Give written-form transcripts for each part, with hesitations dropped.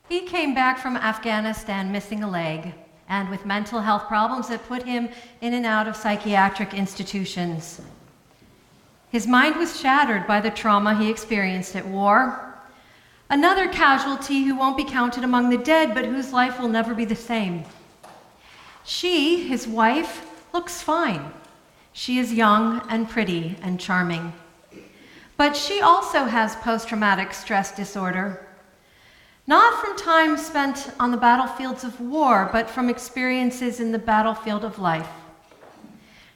He came back from Afghanistan missing a leg and with mental health problems that put him in and out of psychiatric institutions. His mind was shattered by the trauma he experienced at war. Another casualty who won't be counted among the dead, but whose life will never be the same. She, his wife, looks fine. She is young and pretty and charming. But she also has post-traumatic stress disorder. Not from time spent on the battlefields of war, but from experiences in the battlefield of life.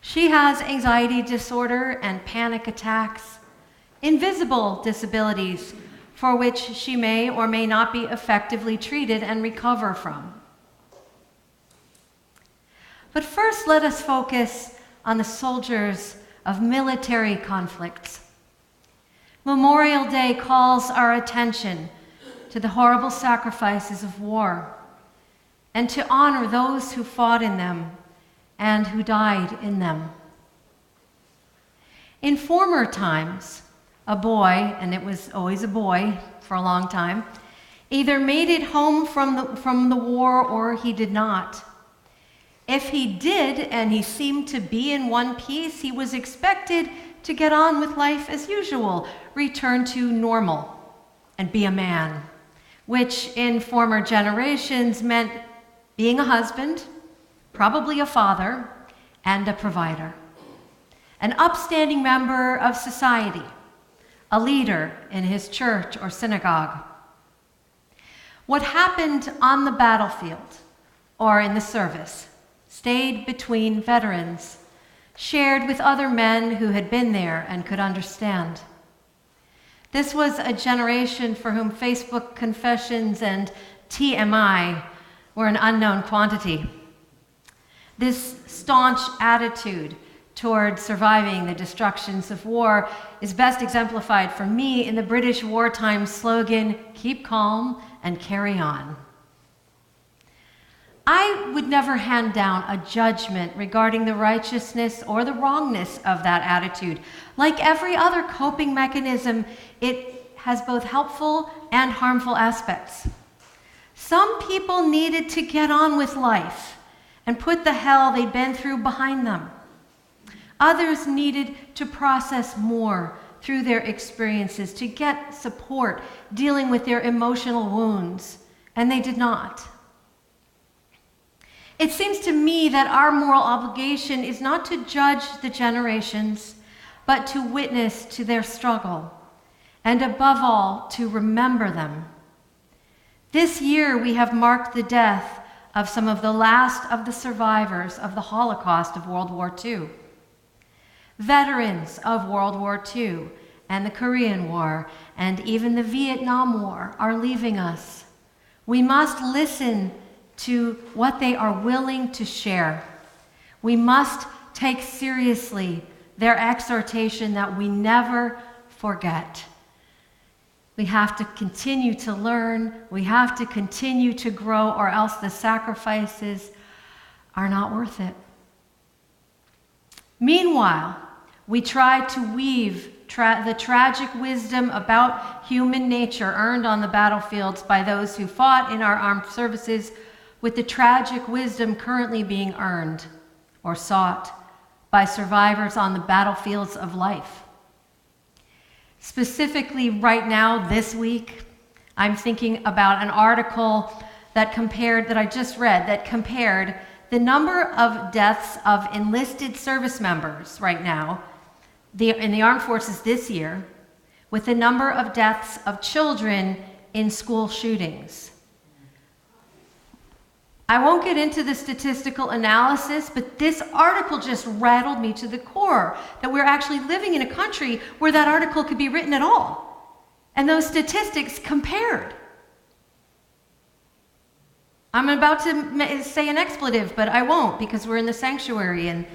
She has anxiety disorder and panic attacks, invisible disabilities for which she may or may not be effectively treated and recover from. But first, let us focus on the soldiers of military conflicts. Memorial Day calls our attention to the horrible sacrifices of war and to honor those who fought in them and who died in them. In former times, a boy, and it was always a boy for a long time, either made it home from the war or he did not. If he did, and he seemed to be in one piece, he was expected to get on with life as usual, return to normal, and be a man, which in former generations meant being a husband, probably a father, and a provider, an upstanding member of society, a leader in his church or synagogue. What happened on the battlefield or in the service stayed between veterans, shared with other men who had been there and could understand. This was a generation for whom Facebook confessions and TMI were an unknown quantity. This staunch attitude toward surviving the destructions of war is best exemplified for me in the British wartime slogan, "Keep calm and carry on." I would never hand down a judgment regarding the righteousness or the wrongness of that attitude. Like every other coping mechanism, it has both helpful and harmful aspects. Some people needed to get on with life and put the hell they'd been through behind them. Others needed to process more through their experiences, to get support dealing with their emotional wounds, and they did not. It seems to me that our moral obligation is not to judge the generations, but to witness to their struggle, and above all, to remember them. This year, we have marked the death of some of the last of the survivors of the Holocaust of World War II. Veterans of World War II and the Korean War and even the Vietnam War are leaving us. We must listen to what they are willing to share. We must take seriously their exhortation that we never forget. We have to continue to learn, we have to continue to grow, or else the sacrifices are not worth it. Meanwhile, we try to weave the tragic wisdom about human nature earned on the battlefields by those who fought in our armed services with the tragic wisdom currently being earned or sought by survivors on the battlefields of life. Specifically right now, this week, I'm thinking about an article that I just read that compared the number of deaths of enlisted service members right now in the armed forces this year with the number of deaths of children in school shootings. I won't get into the statistical analysis, but this article just rattled me to the core that we're actually living in a country where that article could be written at all, and those statistics compared. I'm about to say an expletive, but I won't because we're in the sanctuary, and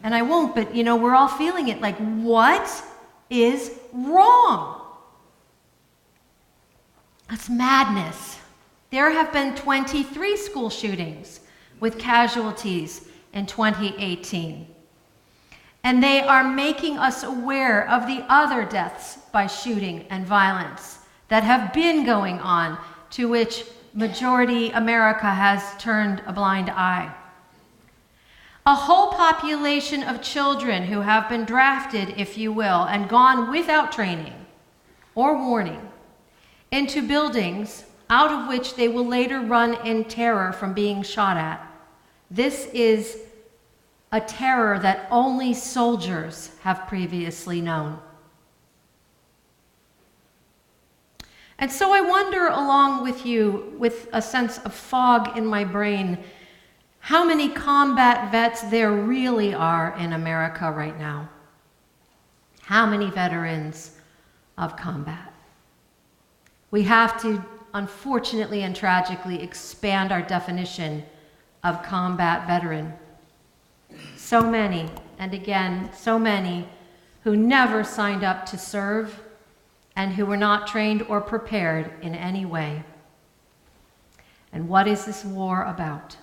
I won't, but we're all feeling it like, what is wrong? That's madness. There have been 23 school shootings with casualties in 2018. And they are making us aware of the other deaths by shooting and violence that have been going on, to which majority America has turned a blind eye. A whole population of children who have been drafted, if you will, and gone without training or warning into buildings out of which they will later run in terror from being shot at. This is a terror that only soldiers have previously known. And so I wonder, along with you, with a sense of fog in my brain, how many combat vets there really are in America right now. How many veterans of combat? We have to, unfortunately and tragically, expand our definition of combat veteran. So many, and again, so many, who never signed up to serve and who were not trained or prepared in any way. And what is this war about?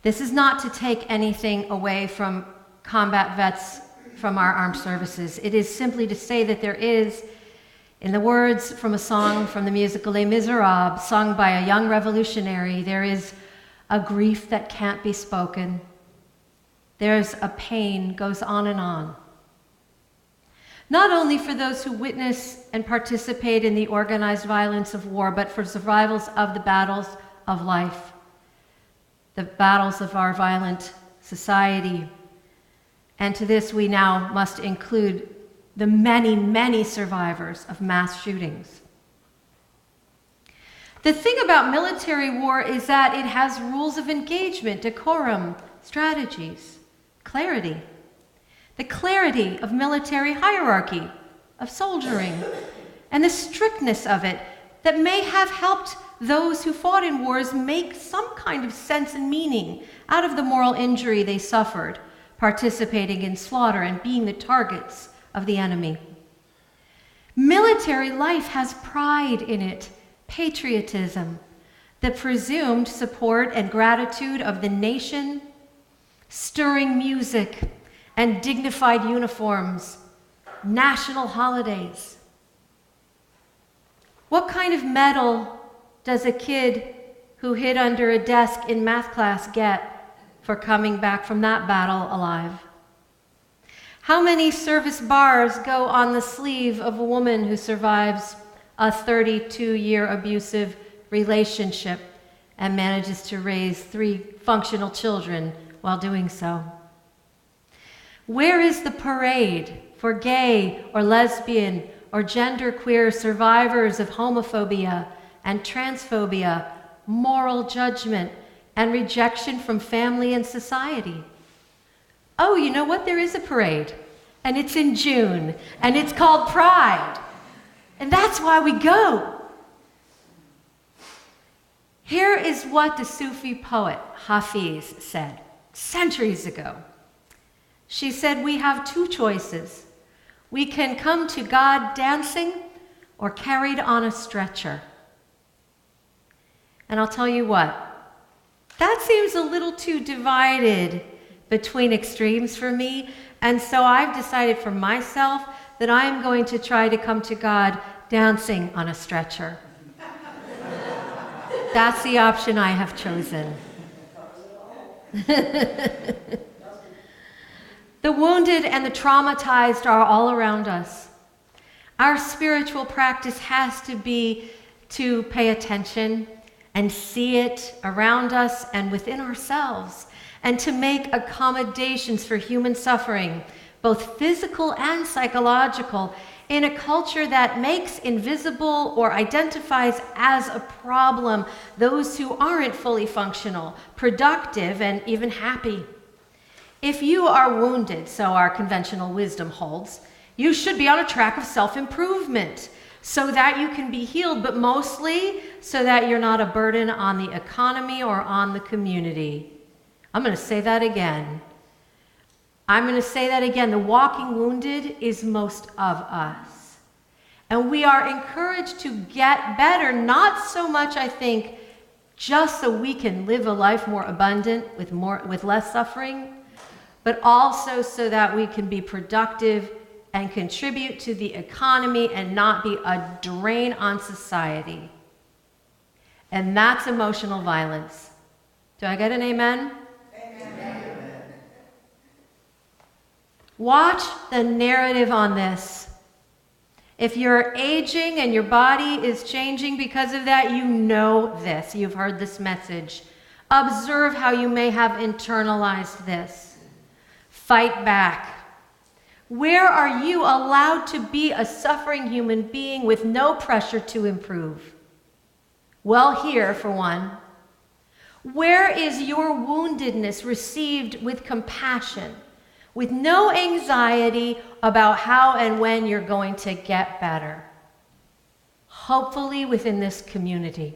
This is not to take anything away from combat vets from our armed services. It is simply to say that there is, in the words from a song from the musical Les Miserables, sung by a young revolutionary, there is a grief that can't be spoken. There's a pain, goes on and on. Not only for those who witness and participate in the organized violence of war, but for survivors of the battles of life, the battles of our violent society. And to this we now must include the many, many survivors of mass shootings. The thing about military war is that it has rules of engagement, decorum, strategies, clarity. The clarity of military hierarchy, of soldiering, and the strictness of it that may have helped those who fought in wars make some kind of sense and meaning out of the moral injury they suffered, participating in slaughter and being the targets of the enemy. Military life has pride in it, patriotism, the presumed support and gratitude of the nation, stirring music, and dignified uniforms, national holidays. What kind of medal does a kid who hid under a desk in math class get for coming back from that battle alive? How many service bars go on the sleeve of a woman who survives a 32-year abusive relationship and manages to raise 3 functional children while doing so? Where is the parade for gay or lesbian or genderqueer survivors of homophobia and transphobia, moral judgment, and rejection from family and society? Oh, you know what? There is a parade, and it's in June, and it's called Pride, and that's why we go. Here is what the Sufi poet Hafiz said centuries ago. She said, we have 2 choices. We can come to God dancing or carried on a stretcher. And I'll tell you what, that seems a little too divided between extremes for me. And so I've decided for myself that I'm going to try to come to God dancing on a stretcher. That's the option I have chosen. The wounded and the traumatized are all around us. Our spiritual practice has to be to pay attention and see it around us and within ourselves, and to make accommodations for human suffering, both physical and psychological, in a culture that makes invisible or identifies as a problem those who aren't fully functional, productive, and even happy. If you are wounded, so our conventional wisdom holds, you should be on a track of self-improvement so that you can be healed, but mostly so that you're not a burden on the economy or on the community. I'm going to say that again. The walking wounded is most of us. And we are encouraged to get better, not so much, I think, just so we can live a life more abundant with less suffering, but also so that we can be productive and contribute to the economy and not be a drain on society. And that's emotional violence. Do I get an amen? Amen. Watch the narrative on this. If you're aging and your body is changing because of that, you know this. You've heard this message. Observe how you may have internalized this. Fight back. Where are you allowed to be a suffering human being with no pressure to improve? Well, here, for one. Where is your woundedness received with compassion, with no anxiety about how and when you're going to get better? Hopefully within this community.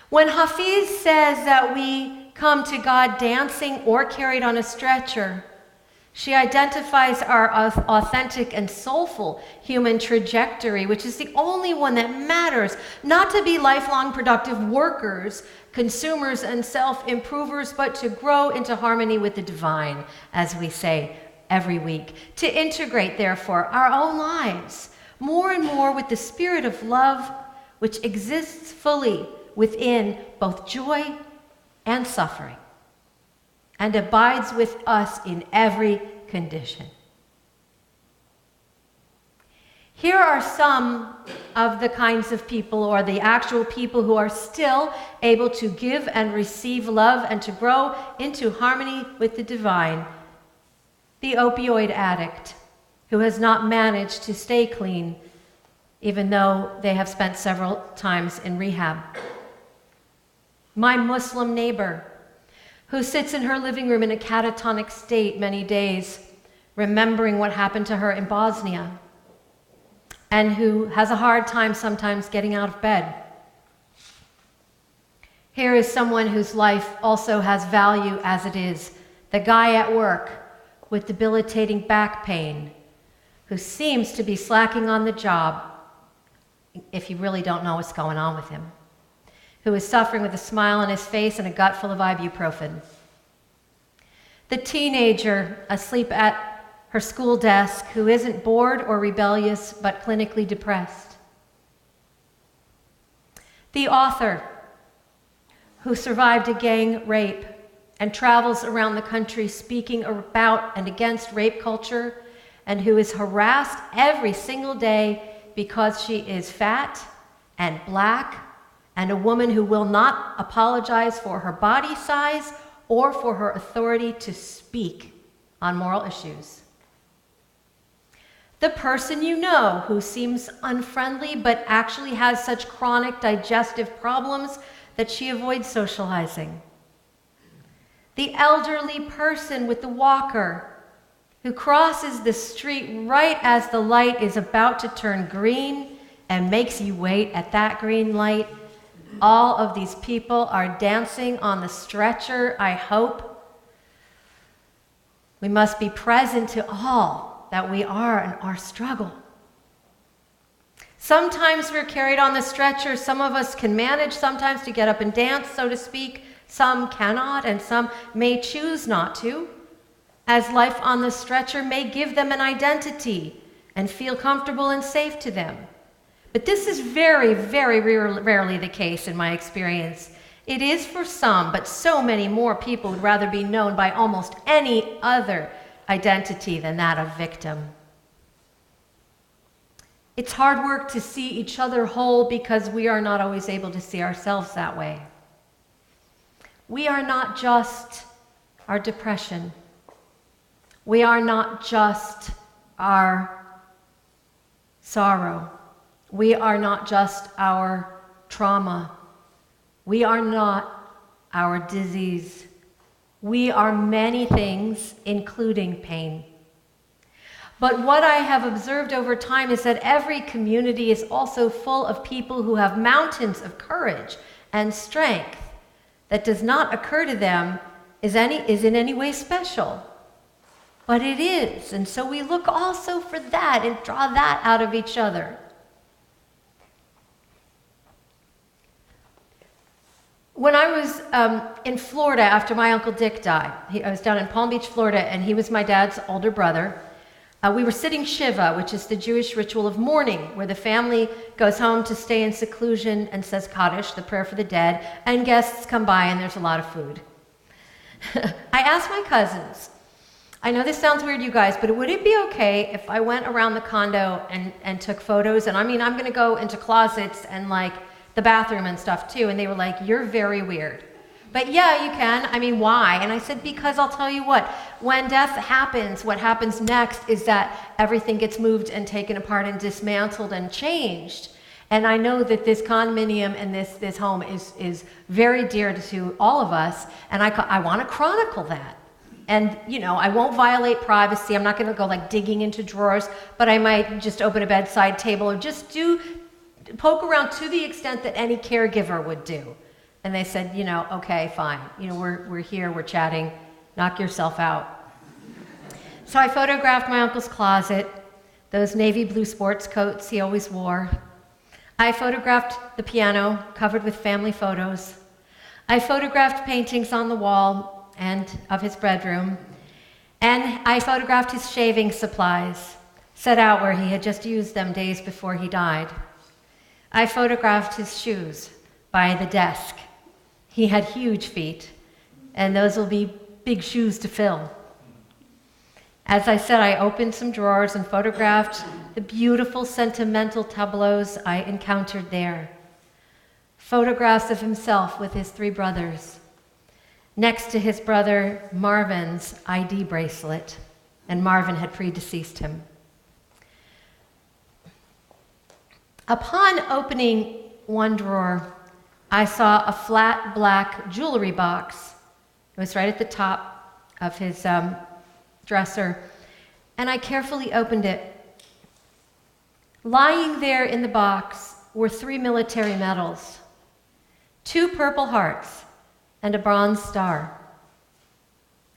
When Hafiz says that we come to God dancing or carried on a stretcher, she identifies our authentic and soulful human trajectory, which is the only one that matters, not to be lifelong productive workers, consumers, and self-improvers, but to grow into harmony with the divine, as we say every week. To integrate, therefore, our own lives more and more with the spirit of love, which exists fully within both joy and suffering, and abides with us in every condition. Here are some of the kinds of people, or the actual people, who are still able to give and receive love and to grow into harmony with the divine. The opioid addict, who has not managed to stay clean, even though they have spent several times in rehab. My Muslim neighbor, who sits in her living room in a catatonic state many days, remembering what happened to her in Bosnia, and who has a hard time sometimes getting out of bed. Here is someone whose life also has value as it is, the guy at work with debilitating back pain, who seems to be slacking on the job, if you really don't know what's going on with him, who is suffering with a smile on his face and a gut full of ibuprofen. The teenager asleep at her school desk, who isn't bored or rebellious, but clinically depressed. The author who survived a gang rape and travels around the country speaking about and against rape culture, and who is harassed every single day because she is fat and black, and a woman who will not apologize for her body size or for her authority to speak on moral issues. The person you know who seems unfriendly but actually has such chronic digestive problems that she avoids socializing. The elderly person with the walker who crosses the street right as the light is about to turn green and makes you wait at that green light. All of these people are dancing on the stretcher, I hope. We must be present to all that we are in our struggle. Sometimes we're carried on the stretcher. Some of us can manage sometimes to get up and dance, so to speak. Some cannot, and some may choose not to, as life on the stretcher may give them an identity and feel comfortable and safe to them. But this is very, very rarely the case in my experience. It is for some, but so many more people would rather be known by almost any other identity than that of victim. It's hard work to see each other whole because we are not always able to see ourselves that way. We are not just our depression. We are not just our sorrow. We are not just our trauma. We are not our disease. We are many things, including pain. But what I have observed over time is that every community is also full of people who have mountains of courage and strength that does not occur to them is in any way special. But it is, and so we look also for that and draw that out of each other. When I was in Florida after my Uncle Dick died, I was down in Palm Beach, Florida, and he was my dad's older brother. We were sitting Shiva, which is the Jewish ritual of mourning, where the family goes home to stay in seclusion and says Kaddish, the prayer for the dead, and guests come by and there's a lot of food. I asked my cousins, I know this sounds weird, you guys, but would it be okay if I went around the condo and took photos? And I mean, I'm going to go into closets and like the bathroom and stuff too. And they were like, you're very weird. But yeah, you can. I mean, why? And I said, because I'll tell you what, when death happens, what happens next is that everything gets moved and taken apart and dismantled and changed. And I know that this condominium and this home is very dear to all of us, and I want to chronicle that. And, you know, I won't violate privacy. I'm not going to go like digging into drawers, but I might just open a bedside table or just poke around to the extent that any caregiver would do. And they said, you know, okay, fine. You know, we're here, we're chatting. Knock yourself out. So I photographed my uncle's closet, those navy blue sports coats he always wore. I photographed the piano covered with family photos. I photographed paintings on the wall and of his bedroom. And I photographed his shaving supplies, set out where he had just used them days before he died. I photographed his shoes by the desk. He had huge feet, and those will be big shoes to fill. As I said, I opened some drawers and photographed the beautiful sentimental tableaus I encountered there. Photographs of himself with his 3 brothers. Next to his brother Marvin's ID bracelet, and Marvin had predeceased him. Upon opening one drawer, I saw a flat black jewelry box. It was right at the top of his dresser, and I carefully opened it. Lying there in the box were 3 military medals, 2 Purple Hearts, and a Bronze Star.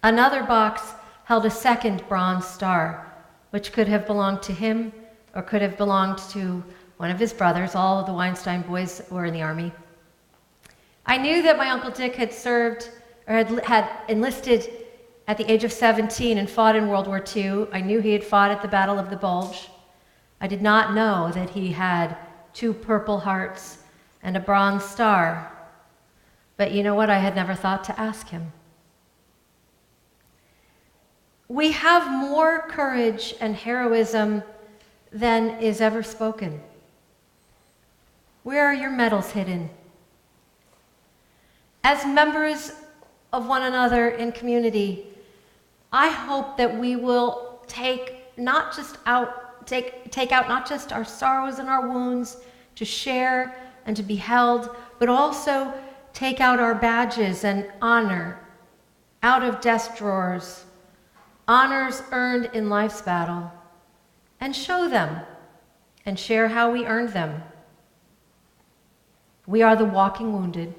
Another box held a second Bronze Star, which could have belonged to him or could have belonged to one of his brothers. All of the Weinstein boys were in the Army. I knew that my Uncle Dick had served or had enlisted at the age of 17 and fought in World War II. I knew he had fought at the Battle of the Bulge. I did not know that he had 2 Purple Hearts and a Bronze Star. But you know what? I had never thought to ask him. We have more courage and heroism than is ever spoken. Where are your medals hidden? As members of one another in community, I hope that we will take out not just our sorrows and our wounds to share and to be held, but also take out our badges and honor out of desk drawers, honors earned in life's battle, and show them and share how we earned them. We are the walking wounded,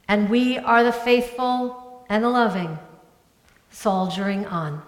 and we are the faithful and the loving, soldiering on.